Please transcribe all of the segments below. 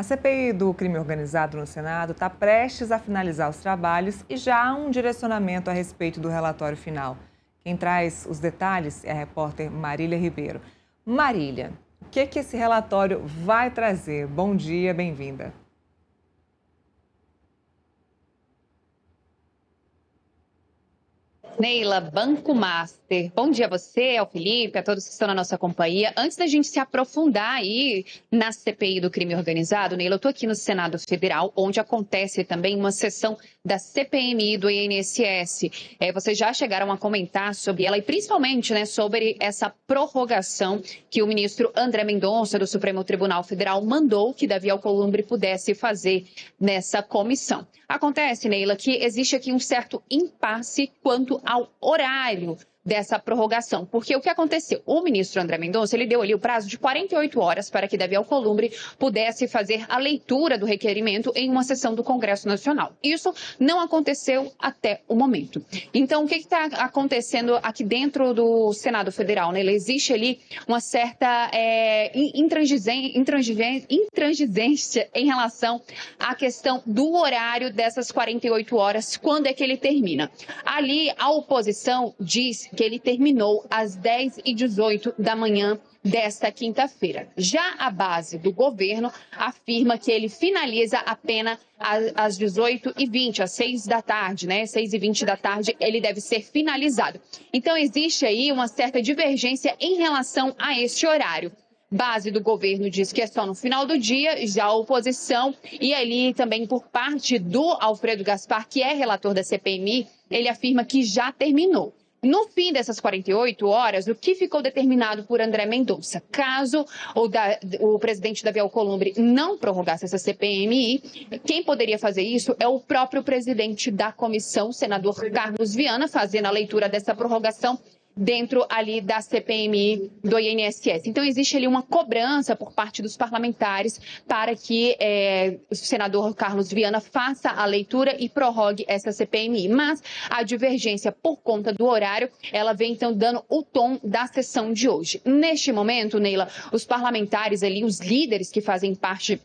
A CPI do crime organizado no Senado está prestes a finalizar os trabalhos e já há um direcionamento a respeito do relatório final. Quem traz os detalhes é a repórter Marília Ribeiro. Marília, o que esse relatório vai trazer? Bom dia, bem-vinda. Neila, Banco Master. Bom dia a você, ao Felipe, a todos que estão na nossa companhia. Antes da gente se aprofundar aí na CPI do crime organizado, Neila, eu estou aqui no Senado Federal, onde acontece também uma sessão da CPMI do INSS. Vocês já chegaram a comentar sobre ela e principalmente, sobre essa prorrogação que o ministro André Mendonça, do Supremo Tribunal Federal, mandou que Davi Alcolumbre pudesse fazer nessa comissão. Acontece, Neila, que existe aqui um certo impasse quanto ao horário dessa prorrogação. Porque o que aconteceu? O ministro André Mendonça, ele deu ali o prazo de 48 horas para que Davi Alcolumbre pudesse fazer a leitura do requerimento em uma sessão do Congresso Nacional. Isso não aconteceu até o momento. Então, o que está acontecendo aqui dentro do Senado Federal, né? Existe ali uma certa intransigência em relação à questão do horário dessas 48 horas, quando é que ele termina. Ali, a oposição diz que ele terminou às 10h18 da manhã desta quinta-feira. Já a base do governo afirma que ele finaliza apenas às 18h20, às 6 da tarde, 6h20 da tarde, ele deve ser finalizado. Então, existe aí uma certa divergência em relação a este horário. Base do governo diz que é só no final do dia, já a oposição, e ali também por parte do Alfredo Gaspar, que é relator da CPMI, ele afirma que já terminou. No fim dessas 48 horas, o que ficou determinado por André Mendonça? Caso o presidente Davi Alcolumbre não prorrogasse essa CPMI, quem poderia fazer isso é o próprio presidente da comissão, o senador Carlos Viana, fazendo a leitura dessa prorrogação dentro ali da CPMI do INSS. Então, existe ali uma cobrança por parte dos parlamentares para que o senador Carlos Viana faça a leitura e prorrogue essa CPMI. Mas a divergência por conta do horário, ela vem então dando o tom da sessão de hoje. Neste momento, Neila, os parlamentares ali, os líderes que fazem parte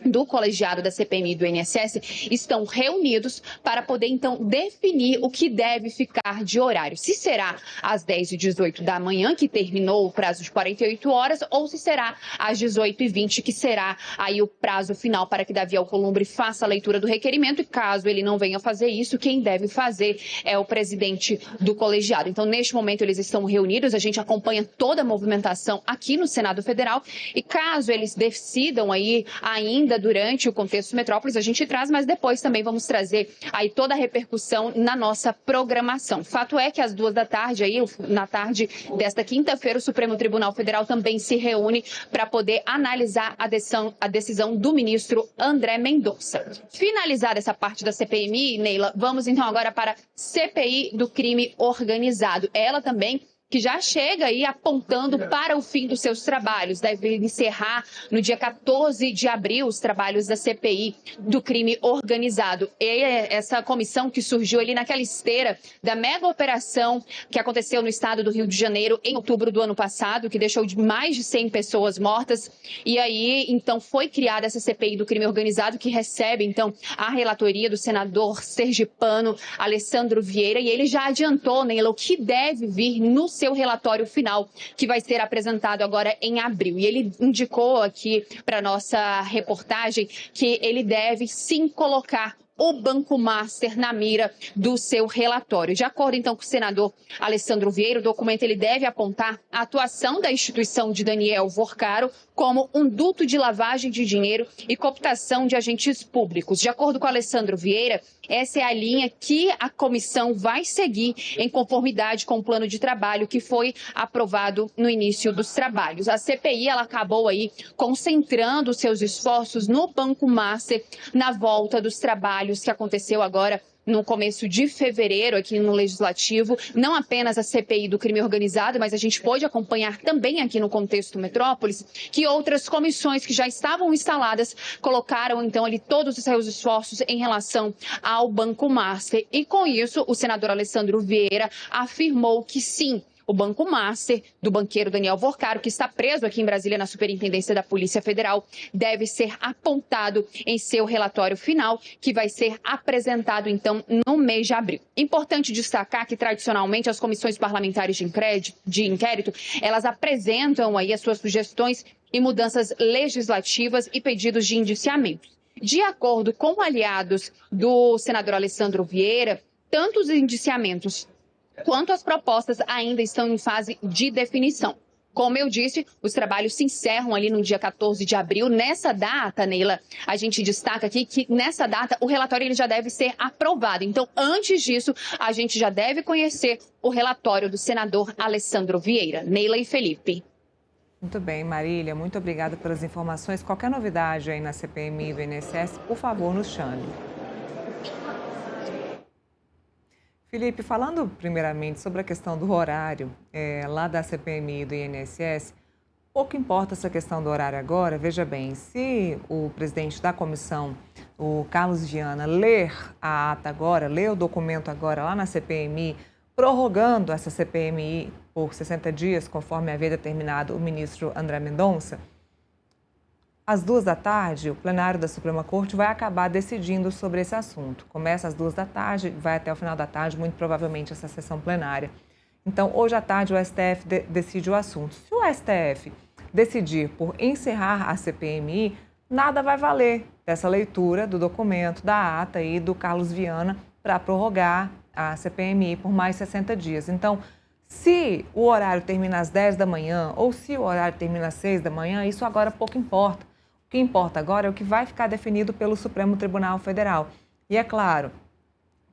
do colegiado da CPMI do INSS estão reunidos para poder, então, definir o que deve ficar de horário. Se será às 10h18 da manhã, que terminou o prazo de 48 horas, ou se será às 18h20, que será aí o prazo final para que Davi Alcolumbre faça a leitura do requerimento. E caso ele não venha fazer isso, quem deve fazer é o presidente do colegiado. Então, neste momento, eles estão reunidos, a gente acompanha toda a movimentação aqui no Senado Federal e caso eles decidam aí ainda durante o Contexto Metrópolis, a gente traz, mas depois também vamos trazer aí toda a repercussão na nossa programação. Fato é que às 2 da tarde, aí, na tarde desta quinta-feira, o Supremo Tribunal Federal também se reúne para poder analisar a decisão do ministro André Mendonça. Finalizada essa parte da CPMI, Neila, vamos então agora para a CPI do crime organizado. Ela também que já chega aí apontando para o fim dos seus trabalhos. Deve encerrar no dia 14 de abril os trabalhos da CPI do crime organizado. E essa comissão que surgiu ali naquela esteira da mega operação que aconteceu no estado do Rio de Janeiro em outubro do ano passado, que deixou mais de 100 pessoas mortas. E aí, então, foi criada essa CPI do crime organizado, que recebe, então, a relatoria do senador sergipano Alessandro Vieira. E ele já adiantou, Neila, o que deve vir no seu relatório final, que vai ser apresentado agora em abril. E ele indicou aqui para nossa reportagem que ele deve sim colocar o Banco Master na mira do seu relatório. De acordo, então, com o senador Alessandro Vieira, o documento ele deve apontar a atuação da instituição de Daniel Vorcaro como um duto de lavagem de dinheiro e cooptação de agentes públicos. De acordo com Alessandro Vieira, essa é a linha que a comissão vai seguir em conformidade com o plano de trabalho que foi aprovado no início dos trabalhos. A CPI ela acabou aí concentrando seus esforços no Banco Master na volta dos trabalhos que aconteceu agora no começo de fevereiro aqui no Legislativo, não apenas a CPI do crime organizado, mas a gente pôde acompanhar também aqui no Contexto Metrópolis que outras comissões que já estavam instaladas colocaram então ali todos os seus esforços em relação ao Banco Master. E com isso, o senador Alessandro Vieira afirmou que sim, o Banco Master, do banqueiro Daniel Vorcaro, que está preso aqui em Brasília na Superintendência da Polícia Federal, deve ser apontado em seu relatório final, que vai ser apresentado, então, no mês de abril. Importante destacar que, tradicionalmente, as comissões parlamentares de inquérito, elas apresentam aí as suas sugestões e mudanças legislativas e pedidos de indiciamento. De acordo com aliados do senador Alessandro Vieira, tanto os indiciamentos quanto as propostas ainda estão em fase de definição. Como eu disse, os trabalhos se encerram ali no dia 14 de abril. Nessa data, Neila, a gente destaca aqui que nessa data o relatório ele já deve ser aprovado. Então, antes disso, a gente já deve conhecer o relatório do senador Alessandro Vieira. Neila e Felipe. Muito bem, Marília, muito obrigada pelas informações. Qualquer novidade aí na CPMI e do INSS, por favor, nos chame. Felipe, falando primeiramente sobre a questão do horário lá da CPMI e do INSS, pouco importa essa questão do horário agora. Veja bem, se o presidente da comissão, o Carlos Viana, ler a ata agora, ler o documento agora lá na CPMI, prorrogando essa CPMI por 60 dias, conforme havia determinado o ministro André Mendonça, às 14h, o plenário da Suprema Corte vai acabar decidindo sobre esse assunto. Começa às 14h, vai até o final da tarde, muito provavelmente essa sessão plenária. Então, hoje à tarde, o STF decide o assunto. Se o STF decidir por encerrar a CPMI, nada vai valer dessa leitura do documento, da ata e do Carlos Viana para prorrogar a CPMI por mais 60 dias. Então, se o horário termina às 10 da manhã ou se o horário termina às 6 da manhã, isso agora pouco importa. O que importa agora é o que vai ficar definido pelo Supremo Tribunal Federal. E é claro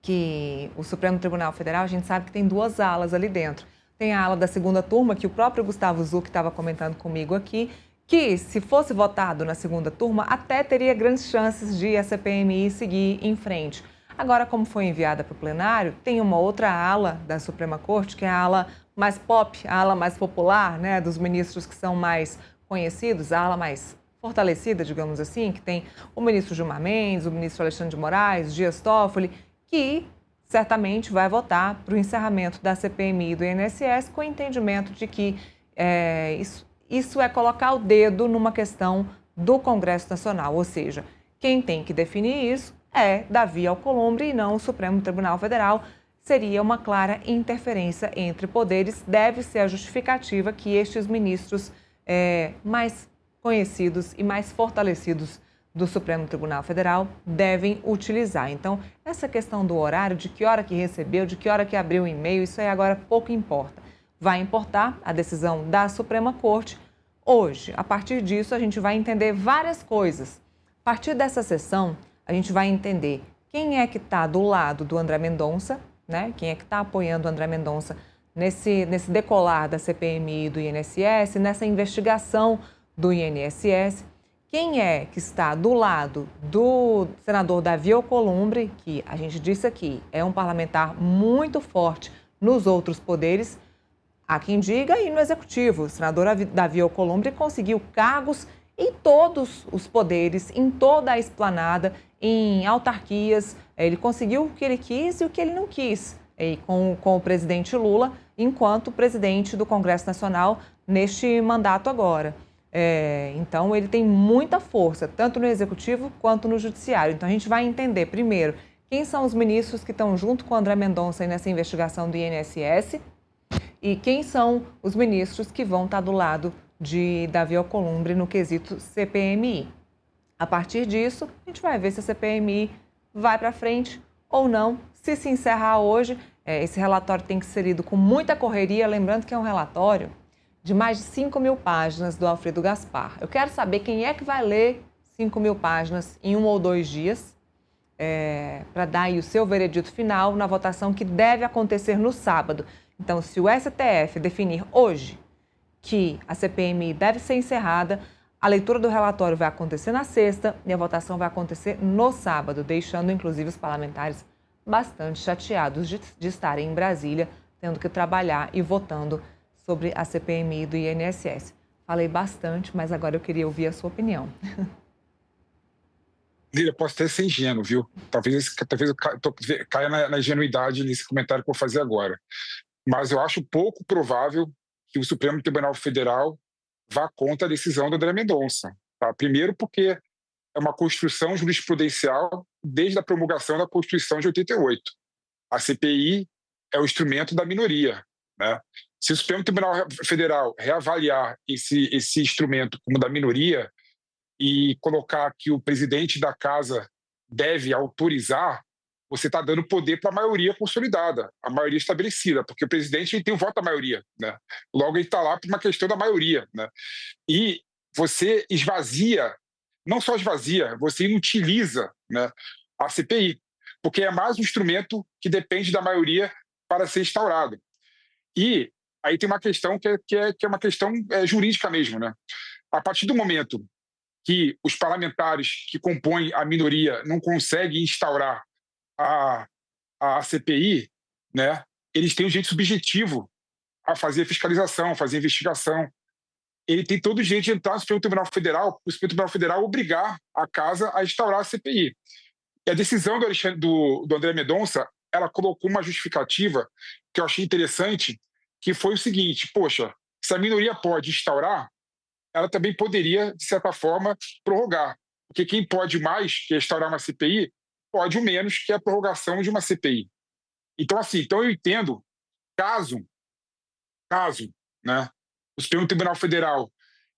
que o Supremo Tribunal Federal, a gente sabe que tem duas alas ali dentro. Tem a ala da segunda turma, que o próprio Gustavo Zucchi estava comentando comigo aqui, que se fosse votado na segunda turma, até teria grandes chances de a CPMI seguir em frente. Agora, como foi enviada para o plenário, tem uma outra ala da Suprema Corte, que é a ala mais pop, a ala mais popular, né, dos ministros que são mais conhecidos, a ala mais fortalecida, digamos assim, que tem o ministro Gilmar Mendes, o ministro Alexandre de Moraes, Dias Toffoli, que certamente vai votar para o encerramento da CPMI e do INSS com o entendimento de que isso é colocar o dedo numa questão do Congresso Nacional, ou seja, quem tem que definir isso é Davi Alcolumbre e não o Supremo Tribunal Federal. Seria uma clara interferência entre poderes, deve ser a justificativa que estes ministros mais conhecidos e mais fortalecidos do Supremo Tribunal Federal devem utilizar. Então, essa questão do horário, de que hora que recebeu, de que hora que abriu o e-mail, isso aí agora pouco importa. Vai importar a decisão da Suprema Corte hoje. A partir disso, a gente vai entender várias coisas. A partir dessa sessão, a gente vai entender quem é que está do lado do André Mendonça, né? Quem é que está apoiando o André Mendonça nesse decolar da CPMI e do INSS, nessa investigação do INSS. Quem é que está do lado do senador Davi Alcolumbre, que a gente disse aqui, é um parlamentar muito forte nos outros poderes, há quem diga, e no Executivo. O senador Davi Alcolumbre conseguiu cargos em todos os poderes, em toda a esplanada, em autarquias. Ele conseguiu o que ele quis e o que ele não quis com o presidente Lula, enquanto presidente do Congresso Nacional neste mandato agora. Então, ele tem muita força, tanto no Executivo quanto no Judiciário. Então, a gente vai entender, primeiro, quem são os ministros que estão junto com o André Mendonça nessa investigação do INSS e quem são os ministros que vão estar do lado de Davi Alcolumbre no quesito CPMI. A partir disso, a gente vai ver se a CPMI vai para frente ou não. Se encerrar hoje, esse relatório tem que ser lido com muita correria, lembrando que é um relatório de mais de 5.000 páginas do Alfredo Gaspar. Eu quero saber quem é que vai ler 5.000 páginas em 1 ou 2 dias para dar aí o seu veredito final na votação que deve acontecer no sábado. Então, se o STF definir hoje que a CPMI deve ser encerrada, a leitura do relatório vai acontecer na sexta e a votação vai acontecer no sábado, deixando inclusive os parlamentares bastante chateados de estarem em Brasília, tendo que trabalhar e votando sobre a CPMI do INSS. Falei bastante, mas agora eu queria ouvir a sua opinião. Lília, posso até ser ingênuo, viu? Talvez eu caia na ingenuidade nesse comentário que eu vou fazer agora. mas eu acho pouco provável que o Supremo Tribunal Federal vá contra a decisão do André Mendonça. Tá? Primeiro porque é uma construção jurisprudencial desde a promulgação da Constituição de 88. A CPI é o instrumento da minoria, né? Se o Supremo Tribunal Federal reavaliar esse instrumento como da minoria e colocar que o presidente da casa deve autorizar, você está dando poder para a maioria consolidada, a maioria estabelecida, porque o presidente ele tem o voto da maioria, né? Logo, ele está lá por uma questão da maioria, né? E você esvazia, não só esvazia, você inutiliza, né, a CPI, porque é mais um instrumento que depende da maioria para ser instaurado. E aí tem uma questão que é uma questão jurídica mesmo, né? A partir do momento que os parlamentares que compõem a minoria não conseguem instaurar a CPI, né, eles têm um direito subjetivo a fazer fiscalização, a fazer investigação. Ele tem todo o direito de entrar no Supremo Tribunal Federal, o Supremo Tribunal Federal obrigar a casa a instaurar a CPI. E a decisão do André Mendonça, ela colocou uma justificativa que eu achei interessante, que foi o seguinte: poxa, se a minoria pode instaurar, ela também poderia, de certa forma, prorrogar. Porque quem pode mais, que é instaurar uma CPI, pode o menos, que é a prorrogação de uma CPI. Então, assim, eu entendo, caso, né, o Supremo Tribunal Federal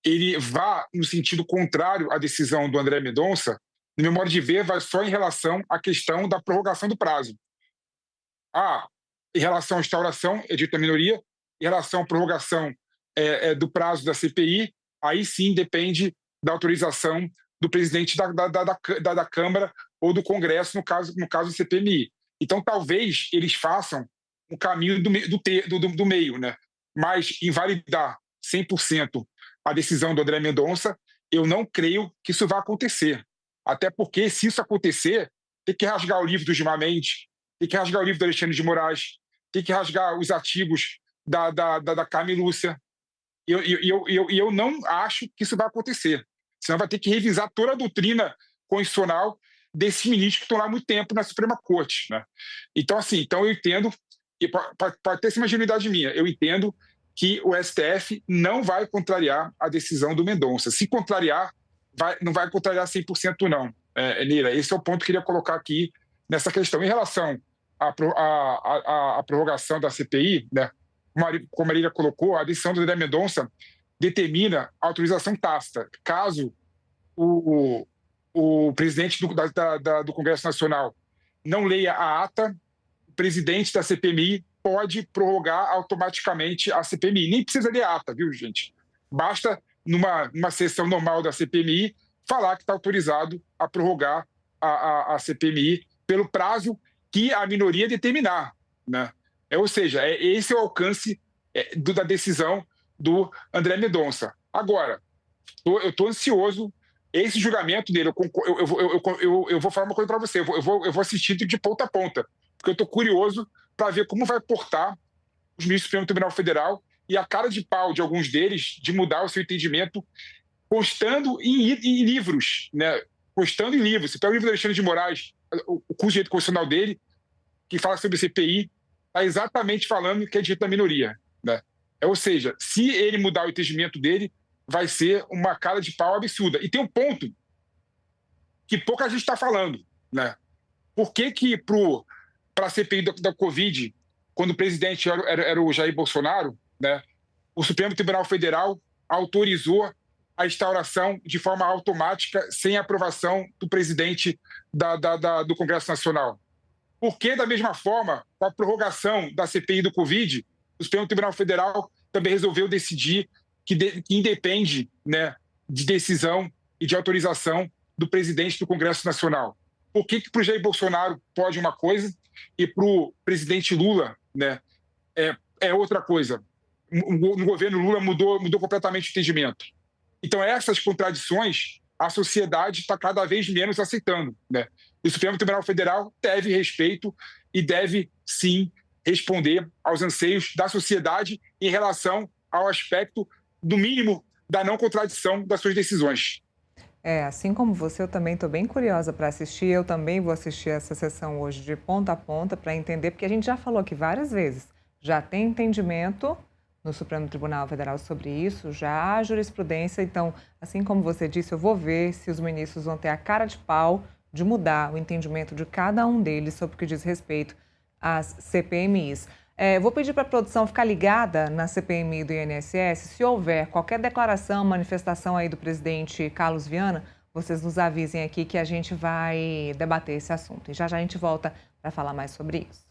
ele vá no sentido contrário à decisão do André Mendonça, no meu modo de ver, vai só em relação à questão da prorrogação do prazo. Em relação à instauração, é dito da minoria, em relação à prorrogação do prazo da CPI, aí sim depende da autorização do presidente da Câmara ou do Congresso, no caso do CPMI. Então, talvez eles façam um caminho do meio, né? Mas invalidar 100% a decisão do André Mendonça, eu não creio que isso vá acontecer. Até porque, se isso acontecer, tem que rasgar o livro do Gilmar Mendes, tem que rasgar o livro do Alexandre de Moraes, tem que rasgar os artigos da Carmen Lúcia. E eu não acho que isso vai acontecer. Senão vai ter que revisar toda a doutrina constitucional desses ministros que estão lá há muito tempo na Suprema Corte, né? Então, assim, eu entendo, e pode ter essa ingenuidade minha, eu entendo que o STF não vai contrariar a decisão do Mendonça. Se contrariar, não vai contrariar 100% não, Nira. Esse é o ponto que eu queria colocar aqui nessa questão. Em relação à prorrogação da CPI, né, como a Marília colocou, a decisão do André Mendonça determina a autorização tácita. Caso o presidente do Congresso Nacional não leia a ata, o presidente da CPMI pode prorrogar automaticamente a CPMI. Nem precisa ler a ata, viu, gente? Basta, numa sessão normal da CPMI, falar que está autorizado a prorrogar a CPMI pelo prazo que a minoria determinar, né? Ou seja, esse é o alcance da decisão do André Mendonça. Agora, eu estou ansioso. Esse julgamento dele, eu vou falar uma coisa para você, eu vou assistir de ponta a ponta, porque eu estou curioso para ver como vai portar os ministros do Supremo Tribunal Federal e a cara de pau de alguns deles de mudar o seu entendimento, constando em livros, né? Constando em livros. Você pega o livro do Alexandre de Moraes, o curso de direito constitucional dele, que fala sobre CPI, está exatamente falando que é direito da minoria, né? Ou seja, se ele mudar o entendimento dele, vai ser uma cara de pau absurda. E tem um ponto que pouca gente está falando, né? Por que para a CPI da Covid, quando o presidente era o Jair Bolsonaro, né, o Supremo Tribunal Federal autorizou a instauração de forma automática, sem aprovação do presidente do Congresso Nacional? Por que, da mesma forma, com a prorrogação da CPI do Covid, o Supremo Tribunal Federal também resolveu decidir que independe, né, de decisão e de autorização do presidente do Congresso Nacional? Por que para o Jair Bolsonaro pode uma coisa e para o presidente Lula, né, é outra coisa? No governo Lula mudou completamente o entendimento. Então, essas contradições, a sociedade está cada vez menos aceitando, né? E o Supremo Tribunal Federal deve respeito e deve, sim, responder aos anseios da sociedade em relação ao aspecto, do mínimo, da não contradição das suas decisões. Assim como você, eu também estou bem curiosa para assistir. Eu também vou assistir essa sessão hoje de ponta a ponta para entender, porque a gente já falou aqui várias vezes. Já tem entendimento no Supremo Tribunal Federal sobre isso, já há jurisprudência. Então, assim como você disse, eu vou ver se os ministros vão ter a cara de pau de mudar o entendimento de cada um deles sobre o que diz respeito às CPMIs. Vou pedir para a produção ficar ligada na CPMI do INSS. Se houver qualquer declaração, manifestação aí do presidente Carlos Viana, vocês nos avisem aqui que a gente vai debater esse assunto. E já já a gente volta para falar mais sobre isso.